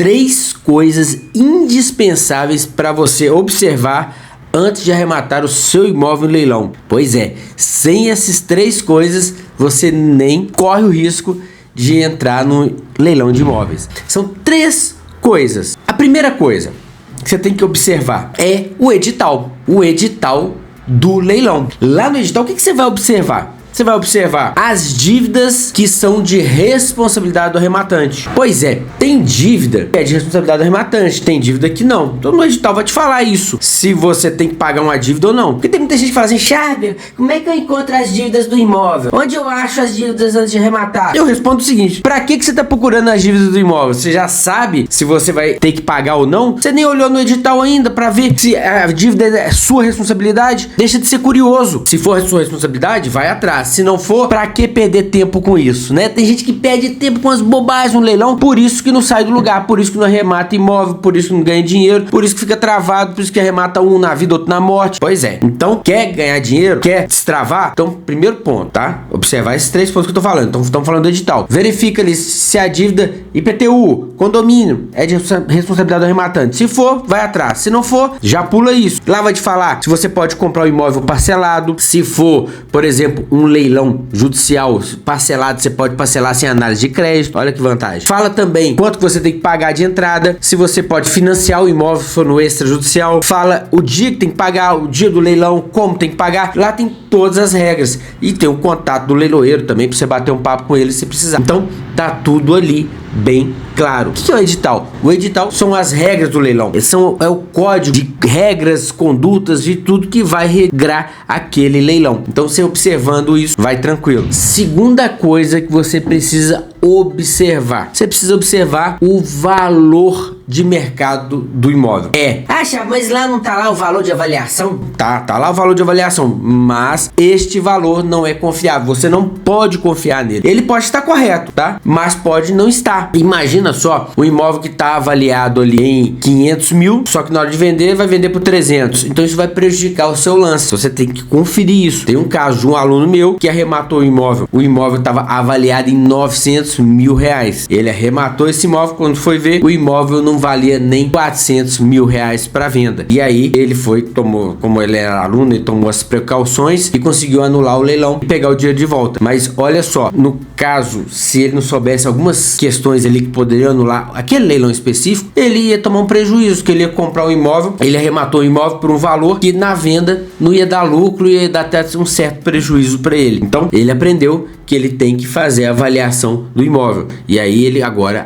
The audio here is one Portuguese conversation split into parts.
3 coisas indispensáveis para você observar antes de arrematar o seu imóvel no leilão. Pois é, sem essas 3 coisas você nem corre o risco de entrar no leilão de imóveis. São 3 coisas. A primeira coisa que você tem que observar é o edital do leilão. Lá no edital, o que você vai observar? Você vai observar as dívidas que são de responsabilidade do arrematante. Pois é, tem dívida que é de responsabilidade do arrematante, tem dívida que não. Então no edital vai te falar isso, se você tem que pagar uma dívida ou não. Porque tem muita gente que fala assim: Charber, como é que eu encontro as dívidas do imóvel? Onde eu acho as dívidas antes de arrematar? Eu respondo o seguinte: pra que você tá procurando as dívidas do imóvel? Você já sabe se você vai ter que pagar ou não? Você nem olhou no edital ainda pra ver se a dívida é sua responsabilidade? Deixa de ser curioso. Se for a sua responsabilidade, vai atrás. Se não for, pra que perder tempo com isso, né? Tem gente que perde tempo com as bobagens no leilão, por isso que não sai do lugar, por isso que não arremata imóvel, por isso que não ganha dinheiro, por isso que fica travado, por isso que arremata um na vida, outro na morte. Pois é. Então, quer ganhar dinheiro? Quer destravar? Então, primeiro ponto, tá? Observar esses 3 pontos que eu tô falando. Então, estamos falando do edital. Verifica ali se a dívida IPTU, condomínio, é de responsabilidade do arrematante. Se for, vai atrás. Se não for, já pula isso. Lá vai te falar se você pode comprar o imóvel parcelado. Se for, por exemplo, um leilão judicial parcelado, você pode parcelar sem análise de crédito. Olha que vantagem. Fala também quanto você tem que pagar de entrada, se você pode financiar o imóvel se for no extrajudicial. Fala o dia que tem que pagar, o dia do leilão, como tem que pagar. Lá tem todas as regras e tem o contato do leiloeiro também para você bater um papo com ele se precisar. Então tá tudo ali bem claro. O que é o edital? O edital são as regras do leilão. É o código de regras, condutas, de tudo que vai regrar aquele leilão. Então você observando isso, vai tranquilo. Segunda coisa que você precisa observar. Você precisa observar o valor de mercado do imóvel. Mas lá não tá lá o valor de avaliação? Tá lá o valor de avaliação, mas este valor não é confiável. Você não pode confiar nele. Ele pode estar correto, tá? Mas pode não estar. Imagina só, o imóvel que tá avaliado ali em 500 mil, só que na hora de vender, vai vender por 300. Então isso vai prejudicar o seu lance. Você tem que conferir isso. Tem um caso de um aluno meu que arrematou o imóvel. O imóvel estava avaliado em 900 mil reais. Ele arrematou esse imóvel, quando foi ver, o imóvel não valia nem 400 mil reais para venda. E aí ele tomou, como ele era aluno, ele tomou as precauções e conseguiu anular o leilão e pegar o dinheiro de volta. Mas olha só, no caso, se ele não soubesse algumas questões ali que poderiam anular aquele leilão específico, ele ia tomar um prejuízo, que ele ia comprar um imóvel, ele arrematou o imóvel por um valor que na venda não ia dar lucro, ia dar até um certo prejuízo para ele. Então ele aprendeu que ele tem que fazer a avaliação do imóvel, e aí ele agora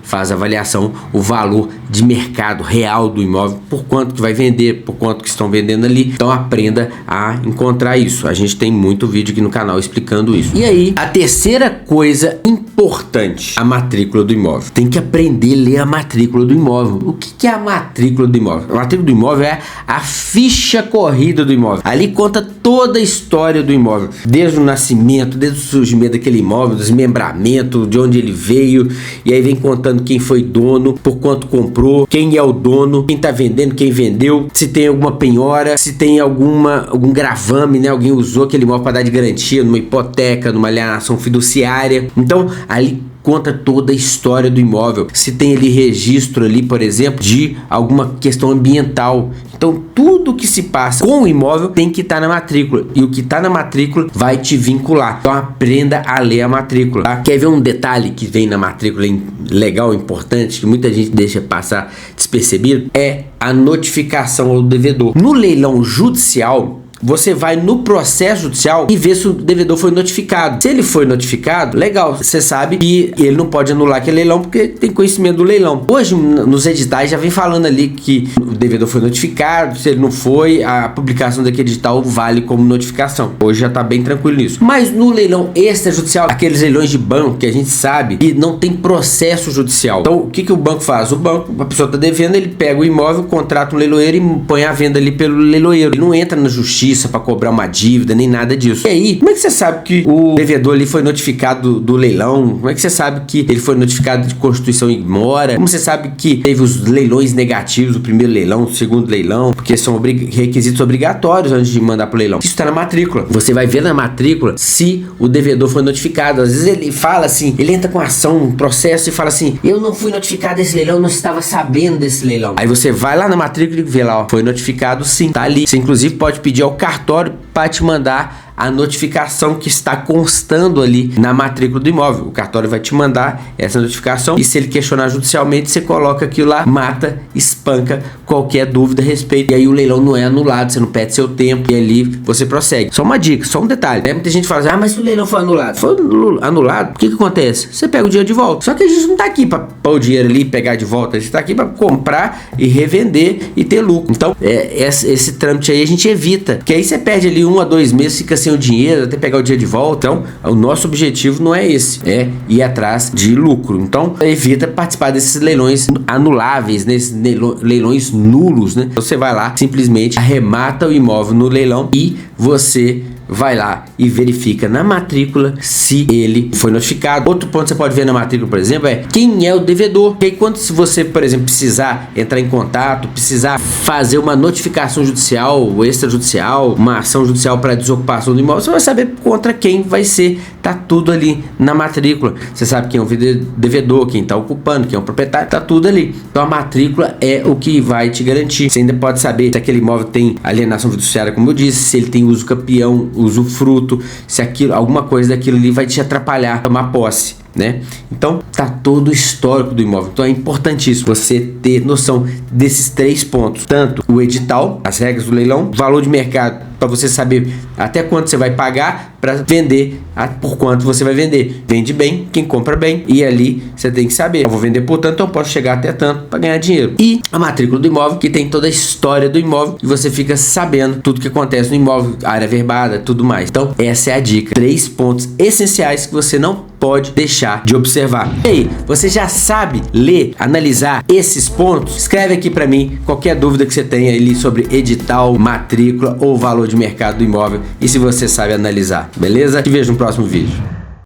faz a avaliação, o valor de mercado real do imóvel, por quanto que vai vender, por quanto que estão vendendo ali. Então aprenda a encontrar isso. A gente tem muito vídeo aqui no canal explicando isso. E aí, a terceira coisa importante, a matrícula do imóvel. Tem que aprender a ler a matrícula do imóvel. O que é a matrícula do imóvel? A matrícula do imóvel é a ficha corrida do imóvel. Ali conta toda a história do imóvel, desde o nascimento, desde o surgimento daquele imóvel, desmembramento, de onde ele veio, e aí vem contando quem foi dono, por quanto comprou, quem é o dono, quem tá vendendo, quem vendeu, se tem alguma penhora, se tem algum gravame, né? Alguém usou aquele imóvel para dar de garantia numa hipoteca, numa alienação fiduciária. Então ali conta toda a história do imóvel, se tem ali registro ali, por exemplo, de alguma questão ambiental. Então tudo que se passa com o imóvel tem que estar na matrícula, e o que está na matrícula vai te vincular. Então aprenda a ler a matrícula, tá? Quer ver um detalhe que vem na matrícula legal, importante, que muita gente deixa passar despercebido? É a notificação ao devedor. No leilão judicial, você vai no processo judicial e vê se o devedor foi notificado. Se ele foi notificado, legal, você sabe que ele não pode anular aquele leilão porque tem conhecimento do leilão. Hoje, nos editais, já vem falando ali que o devedor foi notificado. Se ele não foi, a publicação daquele edital vale como notificação. Hoje já tá bem tranquilo nisso. Mas no leilão extrajudicial, aqueles leilões de banco que a gente sabe que não tem processo judicial. Então, o que o banco faz? O banco, a pessoa tá devendo, ele pega o imóvel, contrata um leiloeiro e põe a venda ali pelo leiloeiro. Ele não entra na justiça justiça para cobrar uma dívida, nem nada disso. E aí, como é que você sabe que o devedor ali foi notificado do leilão? Como é que você sabe que ele foi notificado de constituição em mora? Como você sabe que teve os leilões negativos, o primeiro leilão, o segundo leilão? Porque são requisitos obrigatórios antes de mandar pro leilão. Isso está na matrícula. Você vai ver na matrícula se o devedor foi notificado. Às vezes ele fala assim, ele entra com ação, um processo e fala assim, eu não fui notificado desse leilão, não estava sabendo desse leilão. Aí você vai lá na matrícula e vê lá, ó, foi notificado sim, tá ali. Você inclusive pode pedir ao cartório para te mandar a notificação que está constando ali na matrícula do imóvel. O cartório vai te mandar essa notificação e se ele questionar judicialmente, você coloca aquilo lá, mata, espanca qualquer dúvida a respeito. E aí o leilão não é anulado, você não perde seu tempo e ali você prossegue. Só uma dica, só um detalhe. Muita gente fala assim, ah, mas se o leilão foi anulado. Foi anulado, o que acontece? Você pega o dinheiro de volta. Só que a gente não tá aqui para pôr o dinheiro ali e pegar de volta. A gente tá aqui para comprar e revender e ter lucro. Então, esse trâmite aí a gente evita. Porque aí você perde ali 1 a 2 meses, fica sem o dinheiro, até pegar o dinheiro de volta. Então, o nosso objetivo não é esse, é ir atrás de lucro. Então, evita participar desses leilões anuláveis, nesses leilões nulos, né? Então, você vai lá, simplesmente arremata o imóvel no leilão e você vai lá e verifica na matrícula se ele foi notificado. Outro ponto que você pode ver na matrícula, por exemplo, é quem é o devedor. Porque quando você, por exemplo, precisar entrar em contato, precisar fazer uma notificação judicial ou extrajudicial, uma ação judicial para desocupação do imóvel, você vai saber contra quem vai ser. Tá tudo ali na matrícula. Você sabe quem é o devedor, quem está ocupando, quem é o proprietário, tá tudo ali. Então a matrícula é o que vai te garantir. Você ainda pode saber se aquele imóvel tem alienação fiduciária, como eu disse, se ele tem uso capião, usufruto, se aquilo, alguma coisa daquilo ali vai te atrapalhar a tomar posse, né? Então tá todo o histórico do imóvel. Então é importantíssimo você ter noção desses 3 pontos, tanto o edital, as regras do leilão, valor de mercado para você saber até quanto você vai pagar para vender, por quanto você vai vender. Vende bem, quem compra bem, e ali você tem que saber, eu vou vender por tanto, então eu posso chegar até tanto para ganhar dinheiro. E a matrícula do imóvel, que tem toda a história do imóvel e você fica sabendo tudo que acontece no imóvel, área verbada, tudo mais. Então essa é a dica, 3 pontos essenciais que você não pode deixar de observar. E aí, você já sabe ler, analisar esses pontos? Escreve aqui para mim qualquer dúvida que você tenha ali sobre edital, matrícula ou valor de mercado do imóvel e se você sabe analisar, beleza? Te vejo no próximo vídeo.